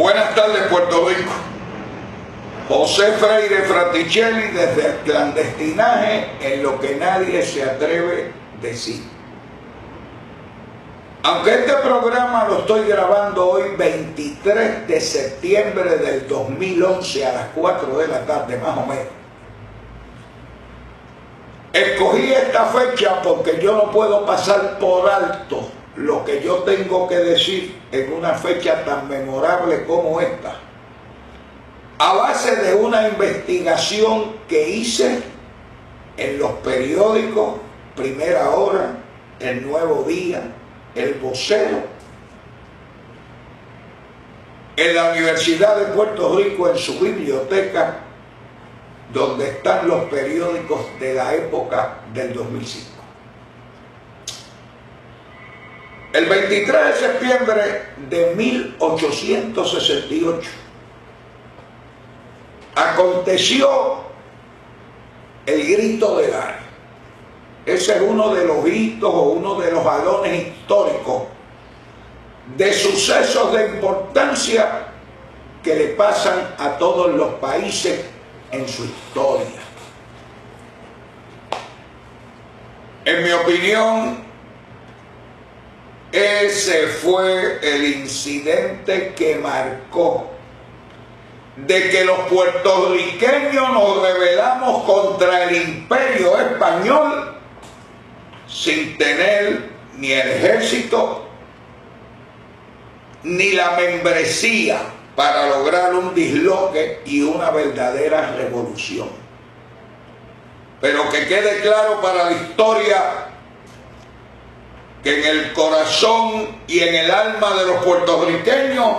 Buenas tardes, Puerto Rico. José Freire Fraticelli desde el clandestinaje en lo que nadie se atreve a decir. Aunque este programa lo estoy grabando hoy 23 de septiembre del 2011 a las 4 de la tarde más o menos, escogí esta fecha porque yo no puedo pasar por alto lo que yo tengo que decir en una fecha tan memorable como esta, a base de una investigación que hice en los periódicos Primera Hora, El Nuevo Día, El Vocero, en la Universidad de Puerto Rico, en su biblioteca, donde están los periódicos de la época del 2005. El 23 de septiembre de 1868 aconteció el Grito de Lares. Ese es uno de los hitos o uno de los jalones históricos de sucesos de importancia que le pasan a todos los países en su historia. En mi opinión, ese fue el incidente que marcó de que los puertorriqueños nos rebelamos contra el Imperio Español sin tener ni el ejército ni la membresía para lograr un disloque y una verdadera revolución. Pero que quede claro para la historia que en el corazón y en el alma de los puertorriqueños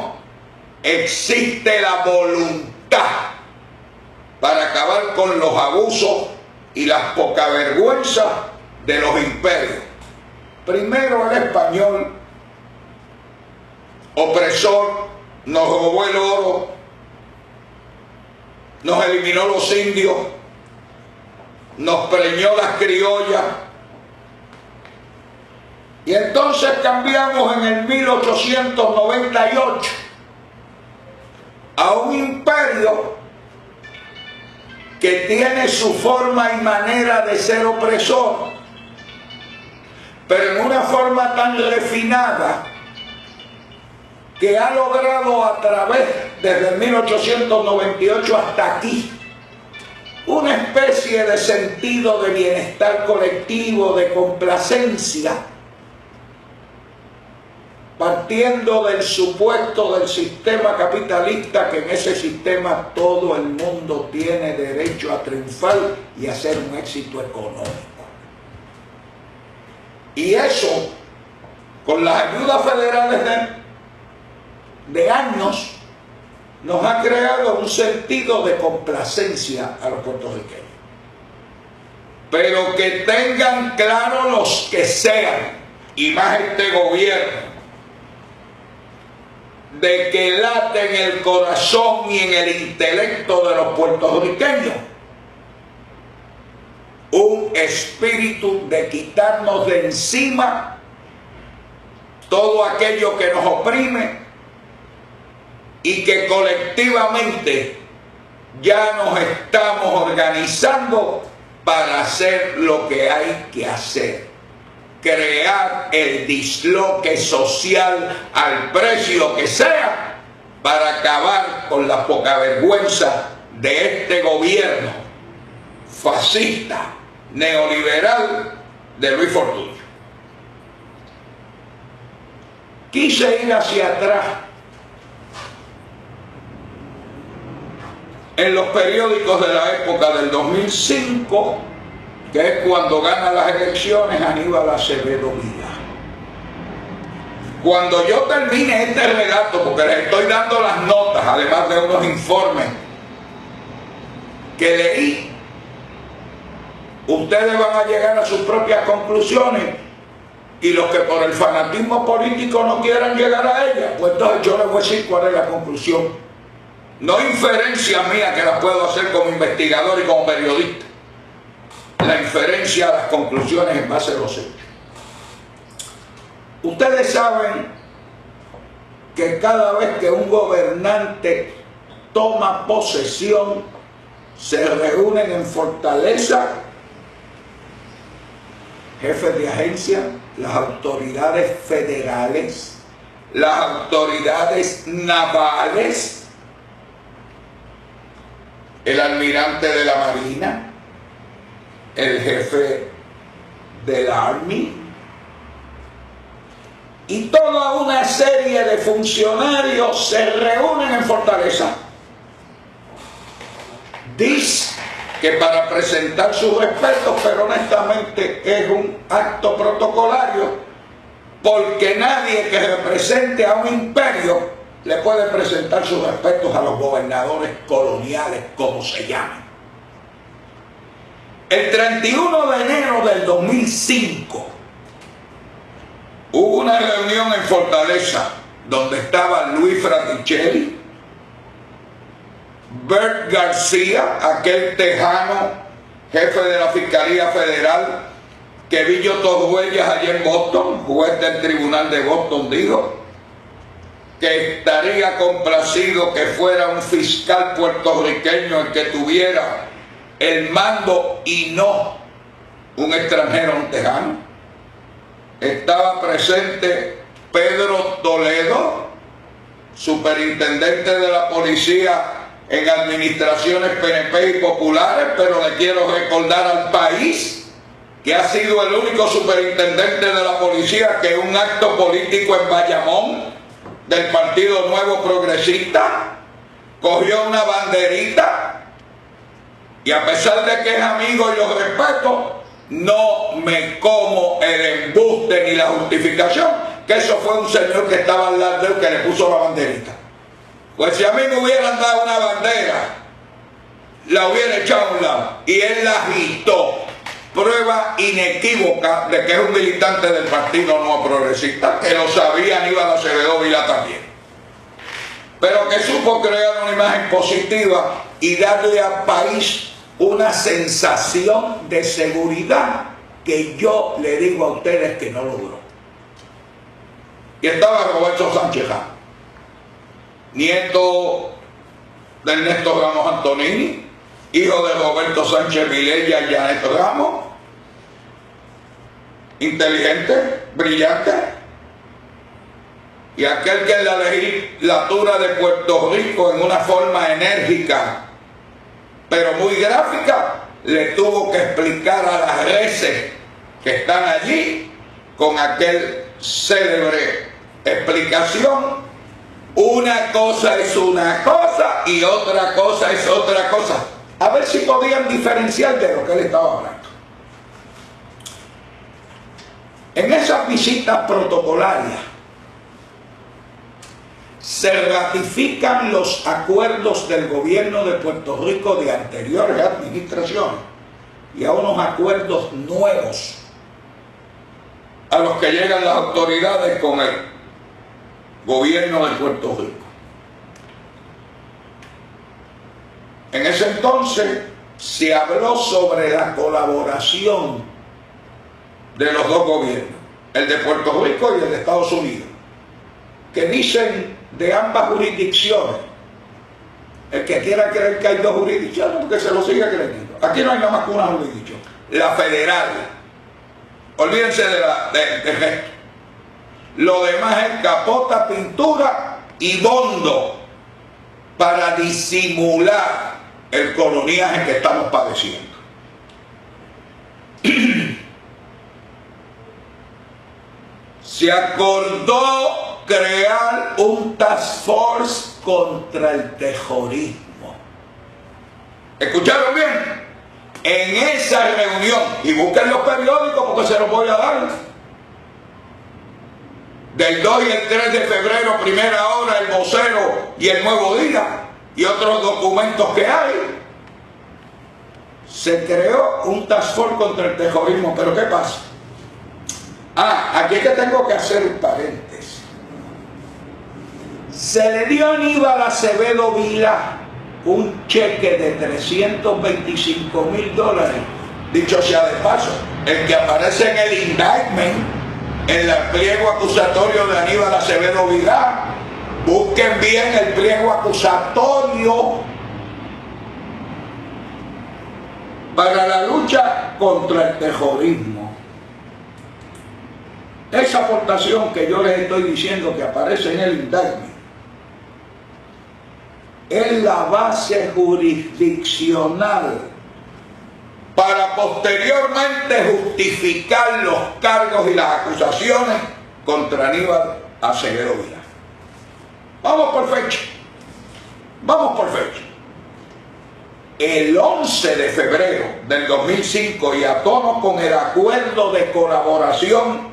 existe la voluntad para acabar con los abusos y las pocavergüenzas de los imperios. Primero el español, opresor, nos robó el oro, nos eliminó los indios, nos preñó las criollas. Y entonces cambiamos en el 1898 a un imperio que tiene su forma y manera de ser opresor, pero en una forma tan refinada que ha logrado a través, desde 1898 hasta aquí, una especie de sentido de bienestar colectivo, de complacencia, partiendo del supuesto del sistema capitalista, que en ese sistema todo el mundo tiene derecho a triunfar y a hacer un éxito económico. Y eso, con las ayudas federales de años, nos ha creado un sentido de complacencia a los puertorriqueños. Pero que tengan claro los que sean, y más este gobierno, de que late en el corazón y en el intelecto de los puertorriqueños un espíritu de quitarnos de encima todo aquello que nos oprime y que colectivamente ya nos estamos organizando para hacer lo que hay que hacer. Crear el disloque social al precio que sea para acabar con la pocavergüenza de este gobierno fascista, neoliberal de Luis Fortuño. Quise ir hacia atrás en los periódicos de la época del 2005, que es cuando gana las elecciones Aníbal Acevedo Vilá. Cuando yo termine este relato, porque les estoy dando las notas, además de unos informes que leí, ustedes van a llegar a sus propias conclusiones, y los que por el fanatismo político no quieran llegar a ellas, pues entonces yo les voy a decir cuál es la conclusión. No inferencias mías, que las puedo hacer como investigador y como periodista. La inferencia a las conclusiones en base a los hechos. Ustedes saben que cada vez que un gobernante toma posesión, se reúnen en Fortaleza jefes de agencia, las autoridades federales, las autoridades navales, el almirante de la Marina, el jefe del Army y toda una serie de funcionarios se reúnen en Fortaleza. Dice que para presentar sus respetos, pero honestamente es un acto protocolario, porque nadie que represente a un imperio le puede presentar sus respetos a los gobernadores coloniales, como se llaman. El 31 de enero del 2005 hubo una reunión en Fortaleza donde estaban Luis Fraticelli, Bert García, aquel tejano jefe de la Fiscalía Federal que Villo Torruellas allá en Boston, juez del Tribunal de Boston, dijo que estaría complacido que fuera un fiscal puertorriqueño el que tuviera el mando y no un extranjero, un tejano. Estaba presente Pedro Toledo, superintendente de la policía en administraciones PNP y populares, pero le quiero recordar al país que ha sido el único superintendente de la policía que un acto político en Bayamón del Partido Nuevo Progresista cogió una banderita y, a pesar de que es amigo y lo respeto, no me como el embuste ni la justificación que eso fue un señor que estaba al lado de él que le puso la banderita. Pues si a mí me hubieran dado una bandera, la hubiera echado a un lado y él la agitó. Prueba inequívoca de que es un militante del Partido Nuevo Progresista, que lo sabía Aníbal Acevedo Vilá también, pero que supo crear una imagen positiva y darle al país una sensación de seguridad que yo le digo a ustedes que no logró. Y estaba Roberto Sánchez Ramos, nieto de Ernesto Ramos Antonini, hijo de Roberto Sánchez Vilella y Janet Ramos, inteligente, brillante, y aquel que en la legislatura de Puerto Rico, en una forma enérgica pero muy gráfica, le tuvo que explicar a las reces que están allí, con aquel célebre explicación: una cosa es una cosa y otra cosa es otra cosa. A ver si podían diferenciar de lo que él estaba hablando. En esas visitas protocolarias se ratifican los acuerdos del gobierno de Puerto Rico de anteriores administraciones y a unos acuerdos nuevos a los que llegan las autoridades con el gobierno de Puerto Rico. En ese entonces se habló sobre la colaboración de los dos gobiernos, el de Puerto Rico y el de Estados Unidos, que dicen de ambas jurisdicciones. El que quiera creer que hay dos jurisdicciones, que se lo siga creyendo. Aquí no hay nada más que una jurisdicción, la federal. Olvídense del resto. Lo demás es capota, pintura y bondo para disimular el coloniaje que estamos padeciendo. Se acordó crear un task force contra el terrorismo. ¿Escucharon bien? En esa reunión, y busquen los periódicos porque se los voy a dar, del 2 y el 3 de febrero, Primera Hora, El Vocero y El Nuevo Día, y otros documentos que hay, se creó un task force contra el terrorismo. ¿Pero qué pasa? Aquí es que tengo que hacer un paréntesis. Se le dio a Aníbal Acevedo Vilá un cheque de $325,000. Dicho sea de paso, el que aparece en el indictment, en el pliego acusatorio de Aníbal Acevedo Vilá, Busquen bien el pliego acusatorio para la lucha contra el terrorismo. Esa aportación que yo les estoy diciendo que aparece en el indictment es la base jurisdiccional para posteriormente justificar los cargos y las acusaciones contra Aníbal Acevedo Vilá. Vamos por fecha. Vamos por fecha. El 11 de febrero del 2005 y a tono con el acuerdo de colaboración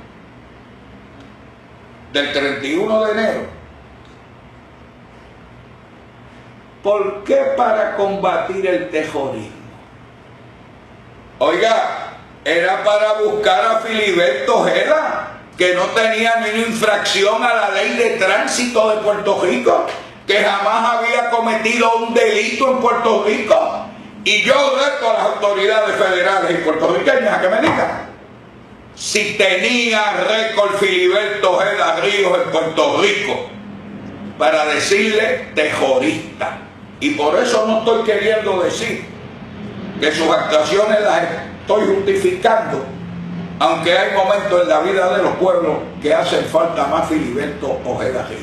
del 31 de enero. ¿Por qué para combatir el terrorismo? Oiga, era para buscar a Filiberto Ojeda, que no tenía ni infracción a la ley de tránsito de Puerto Rico, que jamás había cometido un delito en Puerto Rico. Y yo reto a las autoridades federales y puertorriqueñas a que me digan si tenía récord Filiberto Ojeda Ríos en Puerto Rico para decirle terrorista. Y por eso no estoy queriendo decir que sus actuaciones las estoy justificando, aunque hay momentos en la vida de los pueblos que hacen falta más Filiberto Ojeda Ríos.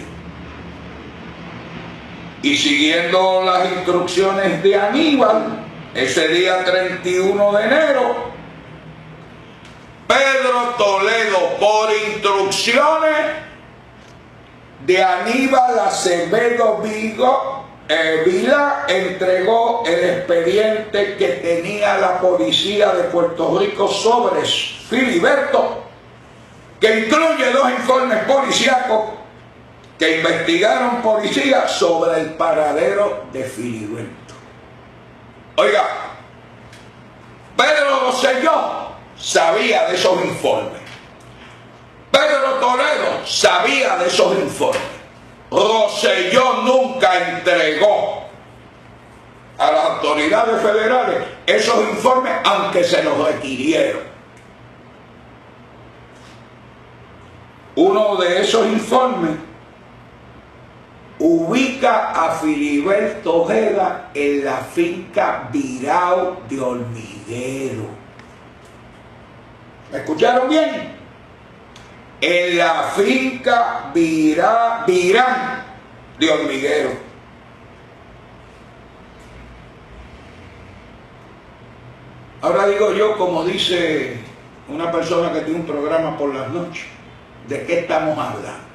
Y siguiendo las instrucciones de Aníbal, ese día 31 de enero, Pedro Toledo, por instrucciones de Aníbal Acevedo Vilá, entregó el expediente que tenía la policía de Puerto Rico sobre Filiberto, que incluye 2 informes policíacos que investigaron policías sobre el paradero de Filiberto. Oiga, Pedro Rosselló sabía de esos informes. Pedro Toledo sabía de esos informes. Rosselló nunca entregó a las autoridades federales esos informes, aunque se los requirieron. Uno de esos informes ubica a Filiberto Ojeda en la finca Virao de Hormiguero. ¿Me escucharon bien? En la finca Virán de Hormiguero. Ahora digo yo, como dice una persona que tiene un programa por las noches, ¿de qué estamos hablando?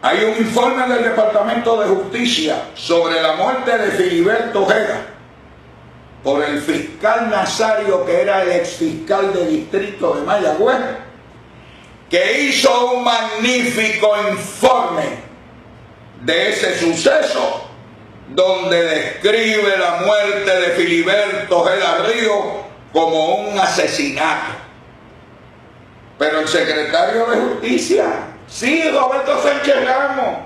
Hay un informe del Departamento de Justicia sobre la muerte de Filiberto Ojeda por el fiscal Nazario, que era el exfiscal de distrito de Mayagüez, que hizo un magnífico informe de ese suceso, donde describe la muerte de Filiberto Ojeda Ríos como un asesinato. Pero el secretario de Justicia, sí, Roberto Sánchez Ramos,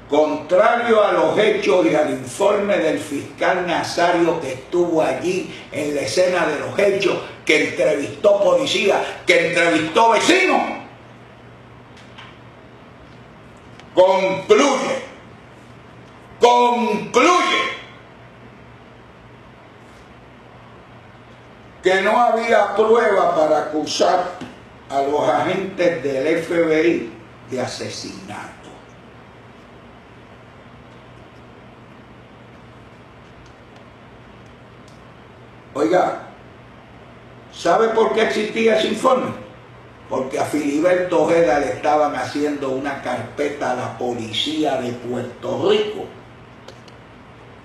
contrario a los hechos y al informe del fiscal Nazario, que estuvo allí en la escena de los hechos, que entrevistó policía, que entrevistó vecinos, concluye que no había prueba para acusar a los agentes del FBI de asesinato. Oiga, ¿sabe por qué existía ese informe? Porque a Filiberto Ojeda le estaban haciendo una carpeta a la policía de Puerto Rico,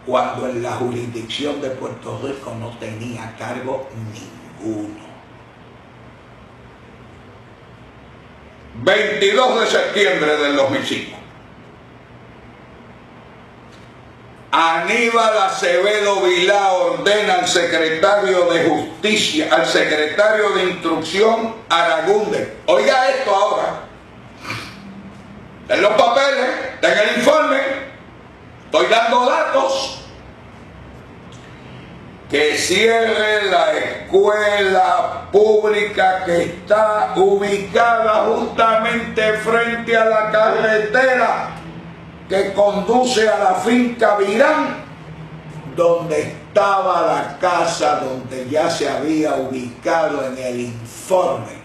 cuando en la jurisdicción de Puerto Rico no tenía cargo ninguno. 22 de septiembre del 2005. Aníbal Acevedo Vilá ordena al secretario de Justicia, al secretario de Instrucción Aragúndez. Oiga esto ahora. En los papeles, en el informe, estoy dando datos. que cierre la escuela pública que está ubicada justamente frente a la carretera que conduce a la finca Virán, donde estaba la casa donde ya se había ubicado en el informe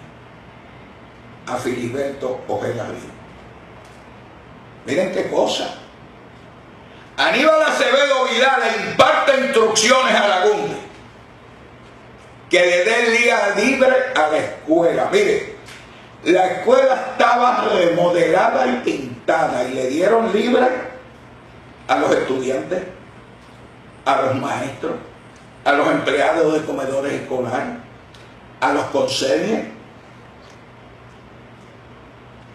a Filiberto Ojeda Ríos. Miren qué cosa. Aníbal Acevedo Vilá le imparte instrucciones a Laguna que le dé el día libre a la escuela. Mire, la escuela estaba remodelada y pintada y le dieron libre a los estudiantes, a los maestros, a los empleados de comedores escolares, a los conserjes,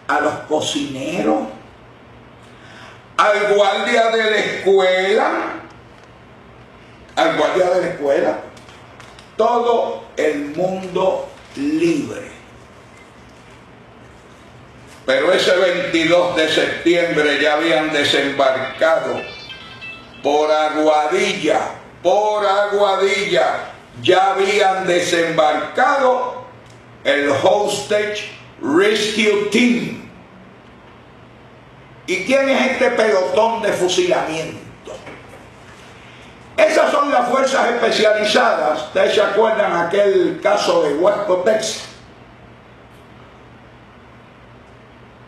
a los cocineros, al guardia de la escuela, todo el mundo libre. Pero ese 22 de septiembre ya habían desembarcado por Aguadilla, ya habían desembarcado el Hostage Rescue Team. ¿Y quién es este pelotón de fusilamiento? Esas son las fuerzas especializadas. ¿Ustedes se acuerdan aquel caso de Huasco, Texas?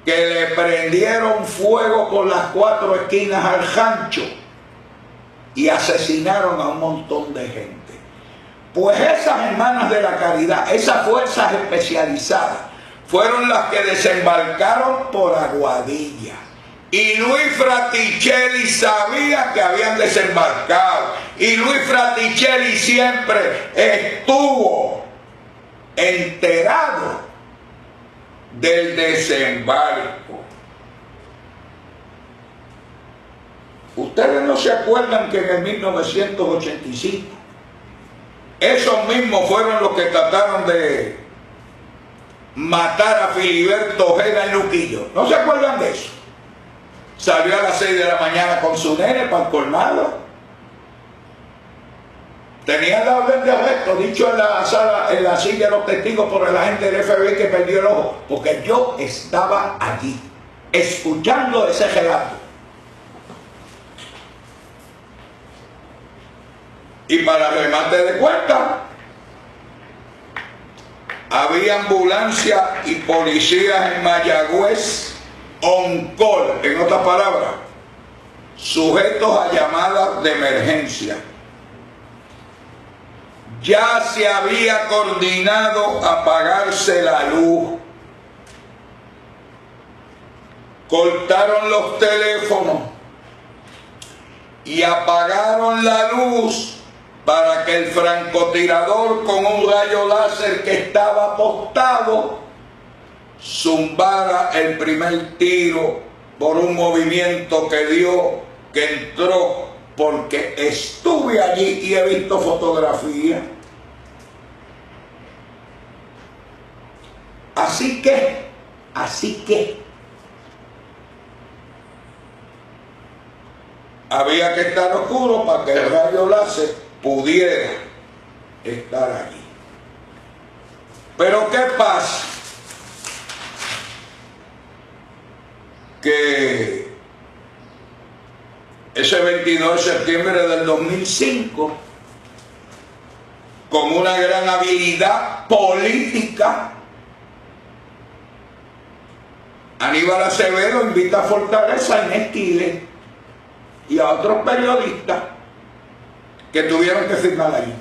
Que le prendieron fuego por las 4 esquinas al rancho y asesinaron a un montón de gente. Pues esas hermanas de la caridad, esas fuerzas especializadas, fueron las que desembarcaron por Aguadilla. Y Luis Fraticelli sabía que habían desembarcado. Y Luis Fraticelli siempre estuvo enterado del desembarco. Ustedes no se acuerdan que en el 1985 esos mismos fueron los que trataron de matar a Filiberto Ojeda en Luquillo. ¿No se acuerdan de eso? Salió a las 6 de la mañana con su nene para el colmado. Tenía la orden de arresto, dicho en la sala, en la silla de los testigos por el agente del FBI que perdió el ojo, porque yo estaba allí, escuchando ese relato. Y para remate de cuenta, había ambulancia y policías en Mayagüez on call, en otras palabras, sujetos a llamadas de emergencia. Ya se había coordinado apagarse la luz. Cortaron los teléfonos y apagaron la luz para que el francotirador con un rayo láser que estaba apostado zumbara el primer tiro por un movimiento que dio, que entró, porque estuve allí y he visto fotografías. Así que había que estar oscuro para que el rayo láser pudiera estar allí. Pero ¿qué pasa? Que ese 22 de septiembre del 2005, con una gran habilidad política, Aníbal Acevedo invita a Fortaleza a Inés Quiles y a otros periodistas que tuvieron que firmar ahí.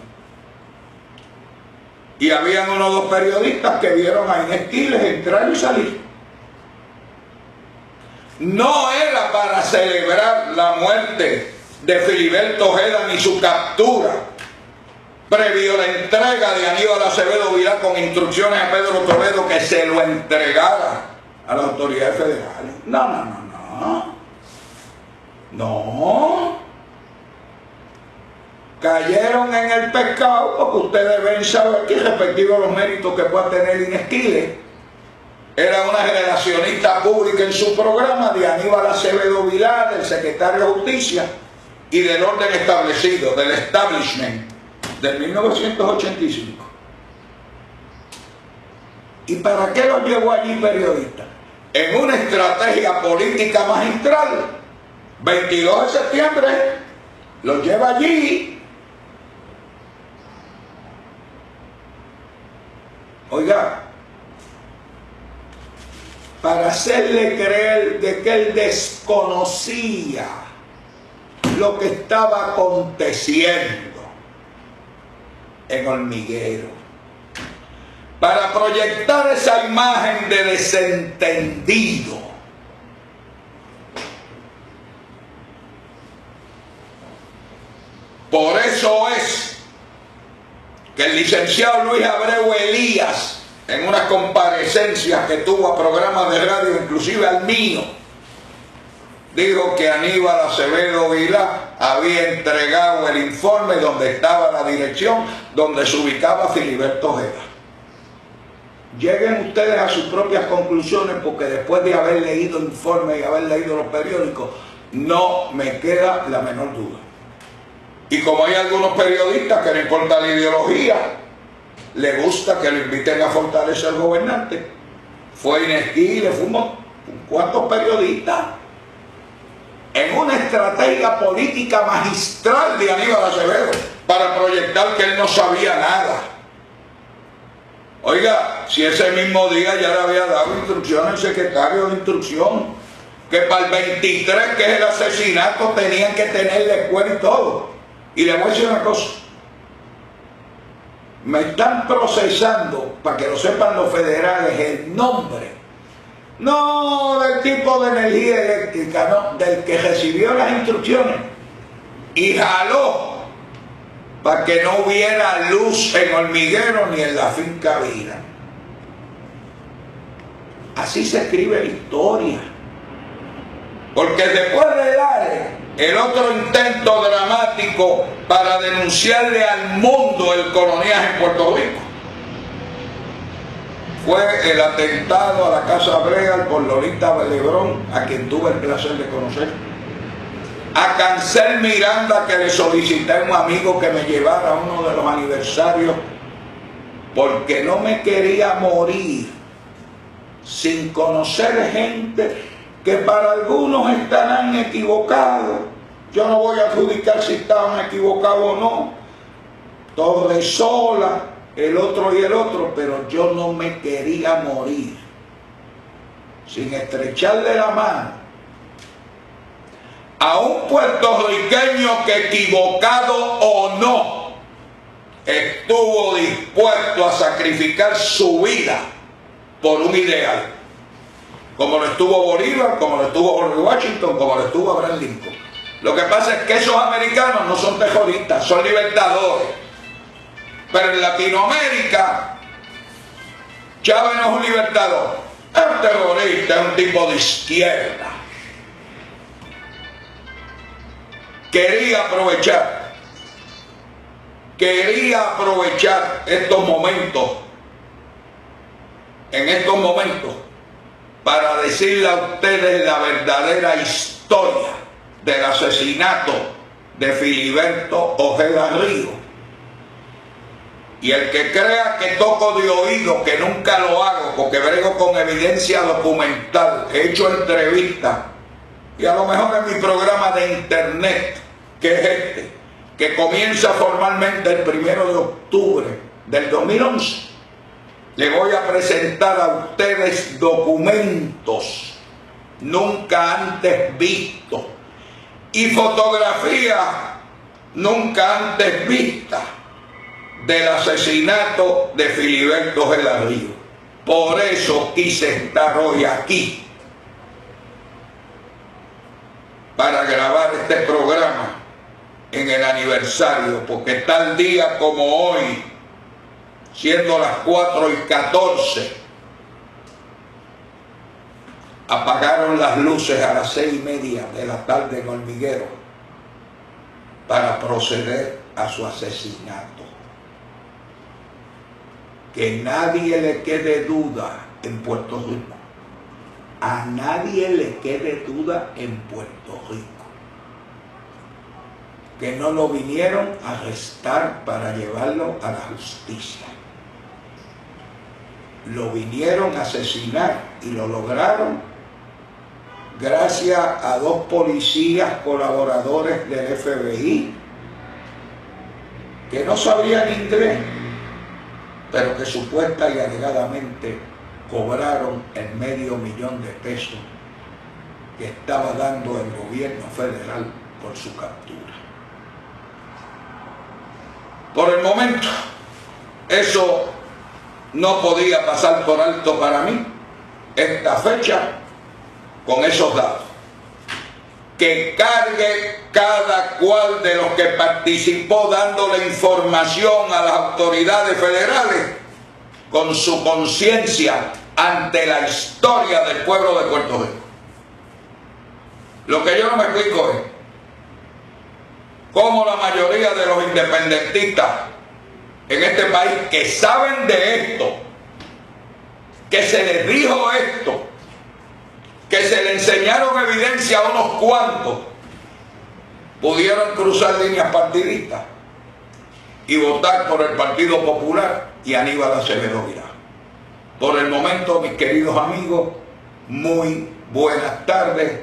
Y habían unos 2 periodistas que vieron a Inés Quiles entrar y salir. No era para celebrar la muerte de Filiberto Ojeda ni su captura, previo a la entrega de Aníbal Acevedo Vilá con instrucciones a Pedro Toledo que se lo entregara a las autoridades federales. No. Cayeron en el pescado porque ustedes deben saber que respectivo a los méritos que pueda tener Inés Quiles, era una relacionista pública en su programa de Aníbal Acevedo Vilá, del secretario de Justicia y del orden establecido, del establishment del 1985. ¿Y para qué lo llevó allí periodista? En una estrategia política magistral, 22 de septiembre, lo lleva allí. Oiga, para hacerle creer de que él desconocía lo que estaba aconteciendo en Hormiguero, para proyectar esa imagen de desentendido. Por eso es que el licenciado Luis Abreu Elías, en unas comparecencias que tuvo a programas de radio, inclusive al mío, dijo que Aníbal Acevedo Vilá había entregado el informe donde estaba la dirección, donde se ubicaba Filiberto Ojeda. Lleguen ustedes a sus propias conclusiones, porque después de haber leído informes y haber leído los periódicos, no me queda la menor duda. Y como hay algunos periodistas que no importa la ideología, le gusta que lo inviten a fortalecer al gobernante. Fue Inesquí, le fuimos cuantos periodistas en una estrategia política magistral de Aníbal Acevedo para proyectar que él no sabía nada. Oiga, si ese mismo día ya le había dado instrucción al secretario de Instrucción que para el 23, que es el asesinato, tenían que tener la escuela y todo. Y le voy a decir una cosa: me están procesando, para que lo sepan los federales, el nombre, no del tipo de energía eléctrica, no, del que recibió las instrucciones y jaló para que no hubiera luz en Hormiguero ni en la finca Vila. Así se escribe la historia. Porque después de dar el otro intento dramático para denunciarle al mundo el coloniaje en Puerto Rico, fue el atentado a la Casa Bregal por Lolita Lebrón, a quien tuve el placer de conocer. A Cancel Miranda, que le solicité a un amigo que me llevara a uno de los aniversarios, porque no me quería morir sin conocer gente que para algunos estarán equivocados. Yo no voy a adjudicar si estaban equivocados o no. Torresola, el otro y el otro, pero yo no me quería morir sin estrecharle la mano a un puertorriqueño que, equivocado o no, estuvo dispuesto a sacrificar su vida por un ideal, como lo estuvo Bolívar, como lo estuvo George Washington, como lo estuvo Abraham Lincoln. Lo que pasa es que esos americanos no son terroristas, son libertadores. Pero en Latinoamérica, Chávez no es un libertador, es un terrorista, es un tipo de izquierda. Quería aprovechar estos momentos, para decirle a ustedes la verdadera historia del asesinato de Filiberto Ojeda Ríos. Y el que crea que toco de oído, que nunca lo hago, porque brego con evidencia documental, he hecho entrevistas, y a lo mejor en mi programa de internet, que es este, que comienza formalmente el 1 de octubre del 2011, le voy a presentar a ustedes documentos nunca antes vistos y fotografías nunca antes vistas del asesinato de Filiberto Ojeda Ríos. Por eso quise estar hoy aquí, para grabar este programa en el aniversario, porque tal día como hoy, siendo las 4:14, apagaron las luces a las 6:30 de la tarde en Hormiguero para proceder a su asesinato. Que nadie le quede duda en Puerto Rico. A nadie le quede duda en Puerto Rico. que no lo vinieron a arrestar para llevarlo a la justicia. Lo vinieron a asesinar y lo lograron gracias a 2 policías colaboradores del FBI que no sabían inglés, pero que supuesta y alegadamente cobraron el $500,000 de pesos que estaba dando el gobierno federal por su captura. Por el momento, eso no podía pasar por alto para mí, esta fecha, con esos datos. Que cargue cada cual de los que participó dándole información a las autoridades federales con su conciencia ante la historia del pueblo de Puerto Rico. Lo que yo no me explico es cómo la mayoría de los independentistas en este país que saben de esto, que se les dijo esto, que se le enseñaron evidencia a unos cuantos, pudieron cruzar líneas partidistas y votar por el Partido Popular y Aníbal Acevedo Vilá. Por el momento, mis queridos amigos, muy buenas tardes.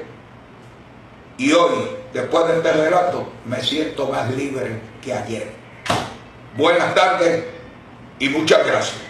Y hoy, después de este relato, me siento más libre que ayer. Buenas tardes y muchas gracias.